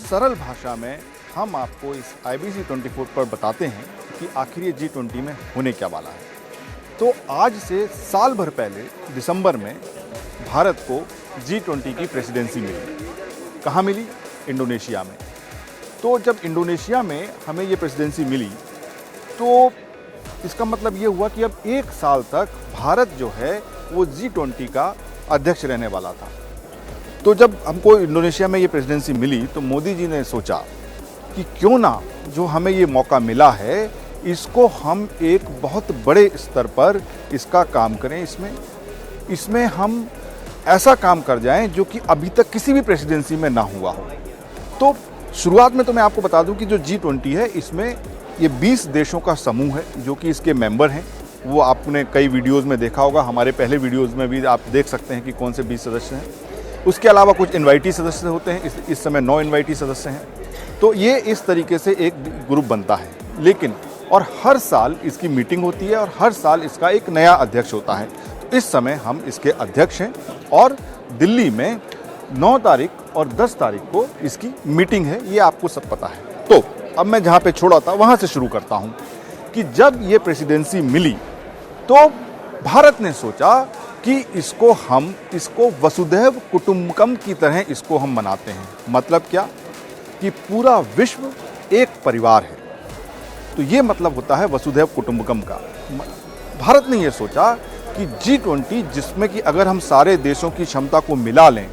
सरल भाषा में हम आपको इस IBC 24 पर बताते हैं कि आखिर ये G20 में होने क्या वाला है। तो आज से साल भर पहले दिसंबर में भारत को G20 की प्रेसिडेंसी मिली। कहाँ मिली? इंडोनेशिया में। तो जब इंडोनेशिया में हमें ये प्रेसिडेंसी मिली तो इसका मतलब ये हुआ कि अब एक साल तक भारत जो है वो G20 का अध्यक्ष रहने वाला था। तो जब हमको इंडोनेशिया में ये प्रेसिडेंसी मिली तो मोदी जी ने सोचा कि क्यों ना जो हमें ये मौका मिला है इसको हम एक बहुत बड़े स्तर पर इसका काम करें, इसमें हम ऐसा काम कर जाएं जो कि अभी तक किसी भी प्रेसिडेंसी में ना हुआ हो। तो शुरुआत में तो मैं आपको बता दूं कि जो G20 है इसमें ये 20 देशों का समूह है जो कि इसके मेंबर हैं। वो आपने कई वीडियोस में देखा होगा, हमारे पहले वीडियोस में भी आप देख सकते हैं कि कौन से 20 सदस्य हैं। उसके अलावा कुछ इनवाइटी सदस्य होते हैं, इस समय 9 इनवाइटी सदस्य हैं। तो ये इस तरीके से एक ग्रुप बनता है। लेकिन और हर साल इसकी मीटिंग होती है और हर साल इसका एक नया अध्यक्ष होता है। तो इस समय हम इसके अध्यक्ष हैं और दिल्ली में 9 तारीख और 10 तारीख को इसकी मीटिंग है, ये आपको सब पता है। तो अब मैं जहाँ पे छोड़ा था वहाँ से शुरू करता हूँ कि जब ये प्रेसिडेंसी मिली तो भारत ने सोचा कि इसको वसुधैव कुटुंबकम की तरह इसको हम मनाते हैं। मतलब क्या? कि पूरा विश्व एक परिवार है। तो ये मतलब होता है वसुधैव कुटुंबकम का। भारत ने ये सोचा कि G20 जिसमें कि अगर हम सारे देशों की क्षमता को मिला लें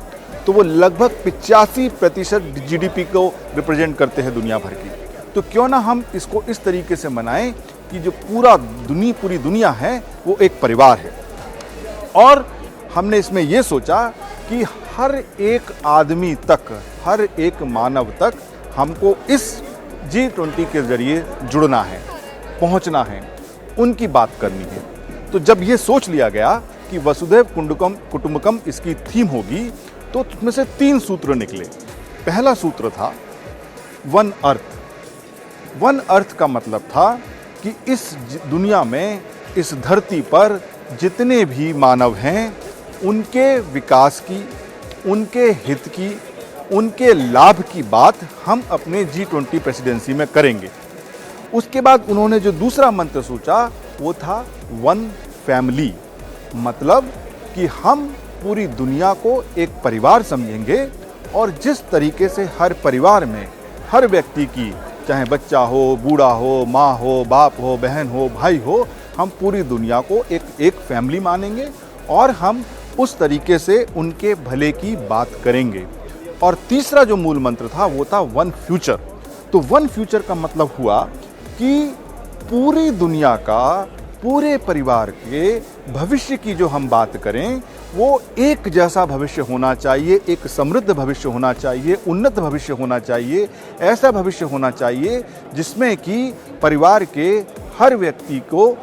तो वो लगभग 85% GDP को रिप्रेजेंट करते हैं दुनिया भर की। तो क्यों ना हम इसको इस तरीके से मनाएं कि जो पूरी दुनिया है वो एक परिवार है। और हमने इसमें ये सोचा कि हर एक आदमी तक, हर एक मानव तक हमको इस G20 के जरिए जुड़ना है, पहुंचना है, उनकी बात करनी है। तो जब ये सोच लिया गया कि वसुधैव कुटुंबकम इसकी थीम होगी तो उसमें से 3 सूत्र निकले। पहला सूत्र था वन अर्थ। वन अर्थ का मतलब था कि इस दुनिया में, इस धरती पर जितने भी मानव हैं उनके विकास की, उनके हित की, उनके लाभ की बात हम अपने G20 प्रेसिडेंसी में करेंगे। उसके बाद उन्होंने जो दूसरा मंत्र सोचा वो था वन फैमिली। मतलब कि हम पूरी दुनिया को एक परिवार समझेंगे और जिस तरीके से हर परिवार में हर व्यक्ति की, चाहे बच्चा हो, बूढ़ा हो, माँ हो, बाप हो, बहन हो, भाई हो, हम पूरी दुनिया को एक फैमिली मानेंगे और हम उस तरीके से उनके भले की बात करेंगे। और तीसरा जो मूल मंत्र था वो था वन फ्यूचर। तो वन फ्यूचर का मतलब हुआ कि पूरी दुनिया का, पूरे परिवार के भविष्य की जो हम बात करें वो एक जैसा भविष्य होना चाहिए, एक समृद्ध भविष्य होना चाहिए, उन्नत भविष्य होना चाहिए। ऐसा भविष्य होना चाहिए जिसमें कि परिवार के हर व्यक्ति को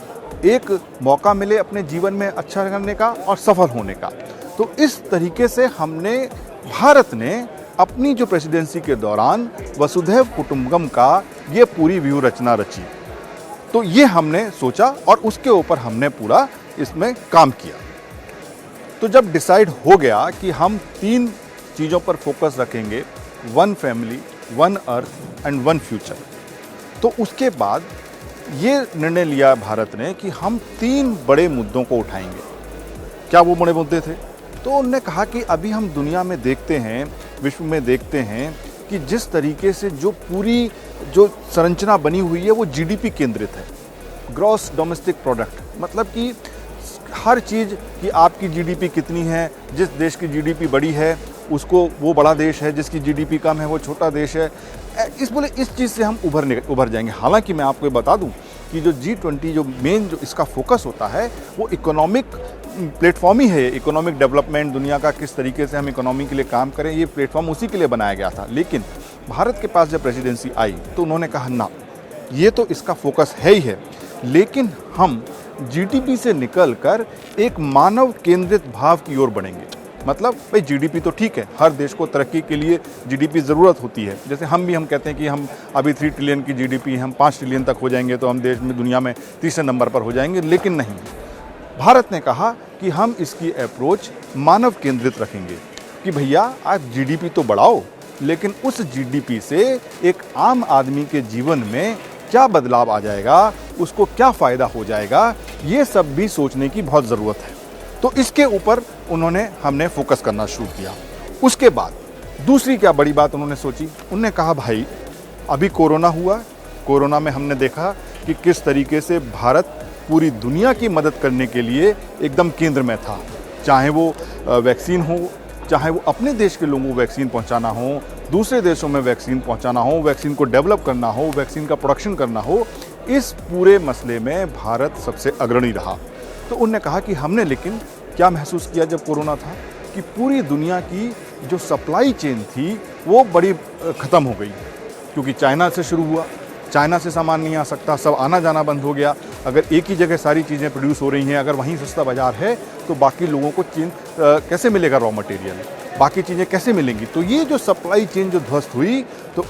एक मौका मिले अपने जीवन में अच्छा करने का और सफल होने का। तो इस तरीके से भारत ने अपनी जो प्रेसिडेंसी के दौरान वसुधैव कुटुंबकम का ये पूरी व्यूह रचना रची। तो ये हमने सोचा और उसके ऊपर हमने पूरा इसमें काम किया। तो जब डिसाइड हो गया कि हम 3 चीज़ों पर फोकस रखेंगे, one family, one earth and one future, तो उसके बाद ये निर्णय लिया भारत ने कि हम 3 बड़े मुद्दों को उठाएंगे। क्या वो बड़े मुद्दे थे? तो उन्होंने कहा कि अभी हम दुनिया में देखते हैं, विश्व में देखते हैं कि जिस तरीके से जो पूरी जो संरचना बनी हुई है वो GDP केंद्रित है, ग्रॉस डोमेस्टिक प्रोडक्ट। मतलब कि हर चीज़ कि आपकी GDP कितनी है, जिस देश की GDP बड़ी है उसको वो बड़ा देश है, जिसकी GDP कम है वो छोटा देश है। इस चीज़ से हम उभर जाएंगे। हालांकि मैं आपको बता दूं कि जो G20 जो मेन जो इसका फोकस होता है वो इकोनॉमिक प्लेटफॉर्म ही है। इकोनॉमिक डेवलपमेंट, दुनिया का किस तरीके से हम इकोनॉमी के लिए काम करें, ये प्लेटफॉर्म उसी के लिए बनाया गया था। लेकिन भारत के पास जब प्रेसिडेंसी आई तो उन्होंने कहा ना, ये तो इसका फोकस है ही है, लेकिन हम GDP से निकल कर एक मानव केंद्रित भाव की ओर बढ़ेंगे। मतलब भाई GDP तो ठीक है, हर देश को तरक्की के लिए GDP ज़रूरत होती है। जैसे हम कहते हैं कि हम अभी 3 ट्रिलियन की GDP, हम 5 ट्रिलियन तक हो जाएंगे तो हम देश में, दुनिया में तीसरे नंबर पर हो जाएंगे। लेकिन नहीं, भारत ने कहा कि हम इसकी अप्रोच मानव केंद्रित रखेंगे कि भैया आप GDP तो बढ़ाओ, लेकिन उस जीडीपी से एक आम आदमी के जीवन में क्या बदलाव आ जाएगा, उसको क्या फ़ायदा हो जाएगा, ये सब भी सोचने की बहुत ज़रूरत है। तो इसके ऊपर हमने फोकस करना शुरू किया। उसके बाद दूसरी क्या बड़ी बात उन्होंने सोची, उन्होंने कहा भाई अभी कोरोना हुआ, कोरोना में हमने देखा कि किस तरीके से भारत पूरी दुनिया की मदद करने के लिए एकदम केंद्र में था। चाहे वो वैक्सीन हो, चाहे वो अपने देश के लोगों को वैक्सीन पहुंचाना हो, दूसरे देशों में वैक्सीन पहुंचाना हो, वैक्सीन को डेवलप करना हो, वैक्सीन का प्रोडक्शन करना हो, इस पूरे मसले में भारत सबसे अग्रणी रहा। तो उन्होंने कहा कि हमने लेकिन क्या महसूस किया जब कोरोना था कि पूरी दुनिया की जो सप्लाई चेन थी वो बड़ी ख़त्म हो गई, क्योंकि चाइना से शुरू हुआ, चाइना से सामान नहीं आ सकता, सब आना जाना बंद हो गया। अगर एक ही जगह सारी चीज़ें प्रोड्यूस हो रही हैं, अगर वहीं सस्ता बाज़ार है तो बाकी लोगों को कैसे मिलेगा रॉ मटेरियल, बाकी चीज़ें कैसे मिलेंगी। तो ये जो सप्लाई चेन जो ध्वस्त हुई, तो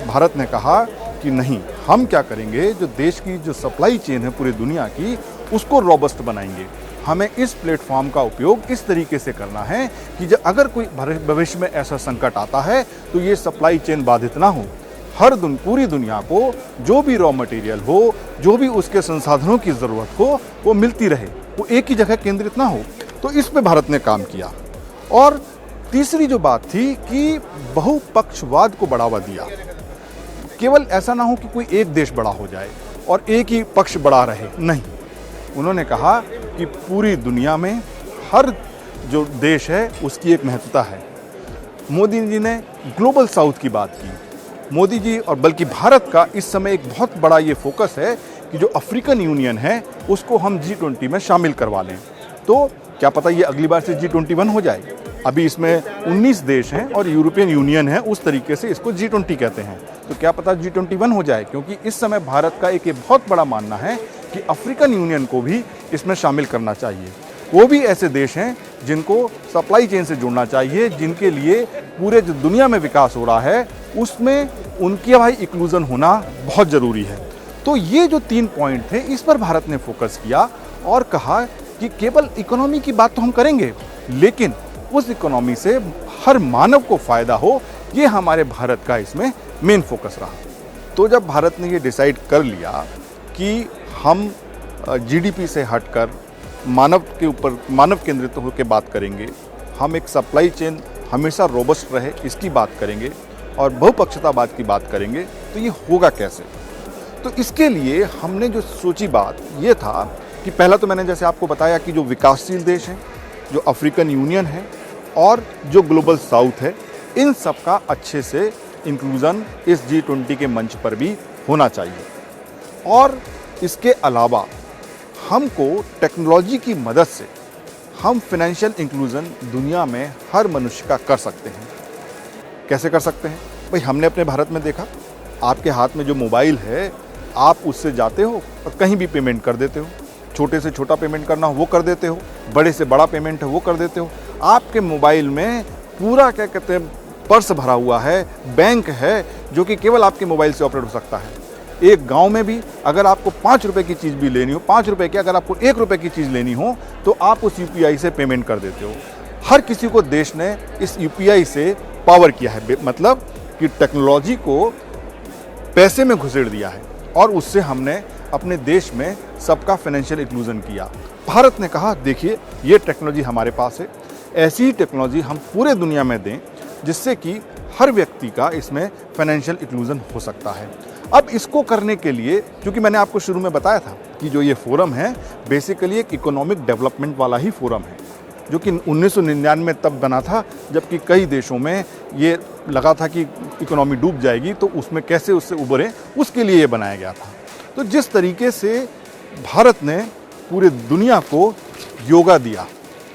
भारत ने कहा कि नहीं, हम क्या करेंगे, जो देश की जो सप्लाई चेन है पूरी दुनिया की, उसको रॉबस्ट बनाएंगे। हमें इस प्लेटफॉर्म का उपयोग इस तरीके से करना है कि जब अगर कोई भविष्य में ऐसा संकट आता है तो ये सप्लाई चेन बाधित ना हो, पूरी दुनिया को जो भी रॉ मटेरियल हो, जो भी उसके संसाधनों की ज़रूरत हो, वो मिलती रहे, वो एक ही जगह केंद्रित ना हो। तो इस पे भारत ने काम किया। और तीसरी जो बात थी कि बहुपक्षवाद को बढ़ावा दिया। केवल ऐसा ना हो कि कोई एक देश बड़ा हो जाए और एक ही पक्ष बड़ा रहे, नहीं। उन्होंने कहा कि पूरी दुनिया में हर जो देश है उसकी एक महत्वता है। मोदी जी ने ग्लोबल साउथ की बात की। मोदी जी और बल्कि भारत का इस समय एक बहुत बड़ा ये फोकस है कि जो अफ्रीकन यूनियन है उसको हम G20 में शामिल करवा लें। तो क्या पता ये अगली बार से G21 हो जाए। अभी इसमें 19 देश हैं और यूरोपियन यूनियन है, उस तरीके से इसको G20 कहते हैं। तो क्या पता G21 हो जाए, क्योंकि इस समय भारत का एक बहुत बड़ा मानना है कि अफ्रीकन यूनियन को भी इसमें शामिल करना चाहिए। वो भी ऐसे देश हैं जिनको सप्लाई चेन से जुड़ना चाहिए, जिनके लिए पूरे जो दुनिया में विकास हो रहा है उसमें उनकी भाई इंक्लूजन होना बहुत ज़रूरी है। तो ये जो 3 पॉइंट थे, इस पर भारत ने फोकस किया और कहा कि केवल इकोनॉमी की बात तो हम करेंगे, लेकिन उस इकोनॉमी से हर मानव को फ़ायदा हो, ये हमारे भारत का इसमें मेन फोकस रहा। तो जब भारत ने ये डिसाइड कर लिया कि हम जीडीपी से हटकर मानव के ऊपर, मानव केंद्रित होकर बात करेंगे, हम एक सप्लाई चेन हमेशा रोबस्ट रहे इसकी बात करेंगे और बहुपक्षतावाद की बात करेंगे, तो ये होगा कैसे। तो इसके लिए हमने जो सोची बात ये था कि पहला तो मैंने जैसे आपको बताया कि जो विकासशील देश हैं, जो अफ्रीकन यूनियन है और जो ग्लोबल साउथ है, इन सब का अच्छे से इंक्लूज़न इस G20 के मंच पर भी होना चाहिए। और इसके अलावा हमको टेक्नोलॉजी की मदद से हम फाइनेंशियल इंक्लूजन दुनिया में हर मनुष्य का कर सकते हैं। कैसे कर सकते हैं भाई? हमने अपने भारत में देखा, आपके हाथ में जो मोबाइल है, आप उससे जाते हो और कहीं भी पेमेंट कर देते हो। छोटे से छोटा पेमेंट करना हो वो कर देते हो, बड़े से बड़ा पेमेंट है वो कर देते हो। आपके मोबाइल में पूरा क्या कहते हैं पर्स भरा हुआ है, बैंक है, जो कि केवल आपके मोबाइल से ऑपरेट हो सकता है। एक गांव में भी अगर आपको 5 रुपए की चीज़ भी लेनी हो, 5 रुपए की, अगर आपको 1 रुपए की चीज़ लेनी हो तो आप उस UPI से पेमेंट कर देते हो। हर किसी को देश ने इस UPI से पावर किया है, मतलब कि टेक्नोलॉजी को पैसे में घुसेड़ दिया है और उससे हमने अपने देश में सबका फाइनेंशियल इंक्लूजन किया। भारत ने कहा देखिए ये टेक्नोलॉजी हमारे पास है, ऐसी ही टेक्नोलॉजी हम पूरे दुनिया में दें जिससे कि हर व्यक्ति का इसमें फाइनेंशियल इंक्लूजन हो सकता है। अब इसको करने के लिए, क्योंकि मैंने आपको शुरू में बताया था कि जो ये फोरम है बेसिकली एक इकोनॉमिक डेवलपमेंट वाला ही फोरम है, जो कि 1999 में तब बना था जबकि कई देशों में ये लगा था कि इकोनॉमी डूब जाएगी, तो उसमें कैसे उससे उभरे उसके लिए ये बनाया गया था। तो जिस तरीके से भारत ने पूरे दुनिया को योगा दिया,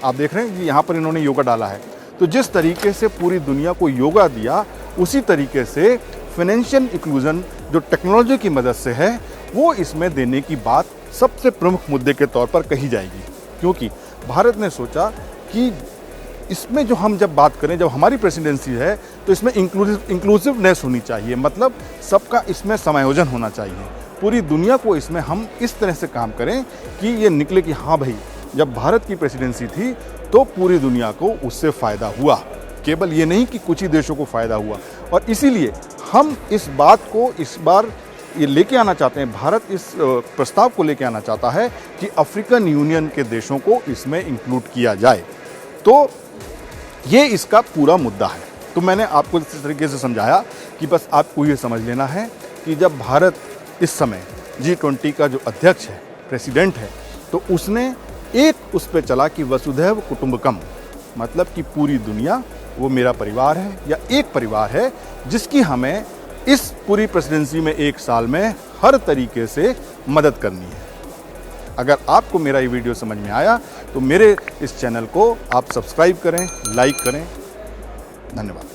आप देख रहे हैं कि यहाँ पर इन्होंने योगा डाला है, तो जिस तरीके से पूरी दुनिया को योगा दिया, उसी तरीके से फाइनेंशियल इंक्लूजन जो टेक्नोलॉजी की मदद से है वो इसमें देने की बात सबसे प्रमुख मुद्दे के तौर पर कही जाएगी। क्योंकि भारत ने सोचा कि इसमें जो हम जब बात करें, जब हमारी प्रेसिडेंसी है, तो इसमें इंक्लूसिवनेस होनी चाहिए, मतलब सबका इसमें समायोजन होना चाहिए। पूरी दुनिया को इसमें हम इस तरह से काम करें कि ये निकले कि हाँ भाई, जब भारत की प्रेसिडेंसी थी तो पूरी दुनिया को उससे फ़ायदा हुआ। केवल ये नहीं कि कुछ ही देशों को फ़ायदा हुआ। और इसीलिए हम इस बात को इस बार ये लेके आना चाहते हैं, भारत इस प्रस्ताव को लेके आना चाहता है कि अफ्रीकन यूनियन के देशों को इसमें इंक्लूड किया जाए। तो ये इसका पूरा मुद्दा है। तो मैंने आपको इस तरीके से समझाया कि बस आपको ये समझ लेना है कि जब भारत इस समय G20 का जो अध्यक्ष है, प्रेसिडेंट है, तो उसने एक उस पे चला कि वसुधैव कुटुंबकम, मतलब कि पूरी दुनिया वो मेरा परिवार है या एक परिवार है, जिसकी हमें इस पूरी प्रेसिडेंसी में 1 साल में हर तरीके से मदद करनी है। अगर आपको मेरा ये वीडियो समझ में आया तो मेरे इस चैनल को आप सब्सक्राइब करें, लाइक करें। धन्यवाद।